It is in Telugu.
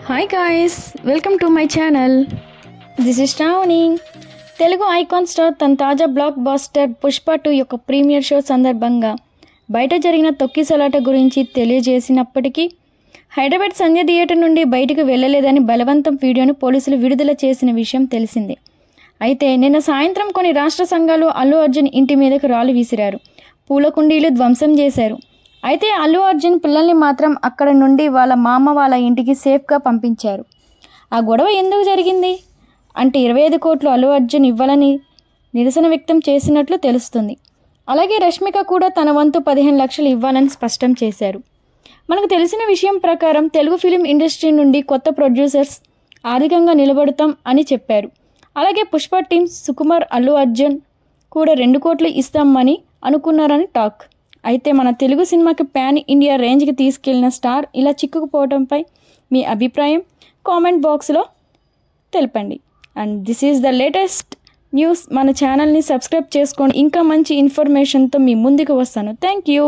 Hi guys, welcome to my channel. This is Shravani. Telugu icon star తన తాజా బ్లాక్ బాస్టర్ పుష్ప 2 యొక్క ప్రీమియర్ షో సందర్భంగా బయట జరిగిన తొక్కిసలాట గురించి తెలియజేసినప్పటికీ హైదరాబాద్ సంజయ్ థియేటర్ నుండి బయటకు వెళ్ళలేదని బలవంతం వీడియోను పోలీసులు విడుదల చేసిన విషయం తెలిసిందే. అయితే నిన్న సాయంత్రం కొన్ని రాష్ట్ర సంఘాలు అల్లు అర్జున్ ఇంటి మీదకు రాళ్ళు విసిరారు, పూల కుండీలు ధ్వంసం చేశారు. అయితే అల్లు అర్జున్ పిల్లల్ని మాత్రం అక్కడ నుండి వాళ్ళ మామ వాళ్ళ ఇంటికి సేఫ్గా పంపించారు. ఆ గొడవ ఎందుకు జరిగింది అంటే 25 కోట్లు అల్లు అర్జున్ ఇవ్వాలని నిరసన వ్యక్తం చేసినట్లు తెలుస్తుంది. అలాగే రష్మిక కూడా తన వంతు 15 లక్షలు ఇవ్వాలని స్పష్టం చేశారు. మనకు తెలిసిన విషయం ప్రకారం తెలుగు ఫిలిం ఇండస్ట్రీ నుండి కొత్త ప్రొడ్యూసర్స్ ఆర్థికంగా నిలబడతాం అని చెప్పారు. అలాగే పుష్ప టీం సుకుమార్ అల్లు అర్జున్ కూడా 2 కోట్లు ఇస్తామని అనుకున్నారని టాక్. అయితే మన తెలుగు సినిమాకి పాన్ ఇండియా రేంజ్కి తీసుకెళ్లిన స్టార్ ఇలా చిక్కుకుపోవడంపై మీ అభిప్రాయం కామెంట్ బాక్స్లో తెలపండి. And this is the latest news. మన ఛానల్ని సబ్స్క్రైబ్ చేసుకోండి. ఇంకా మంచి ఇన్ఫర్మేషన్తో మీ ముందుకు వస్తాను. Thank you.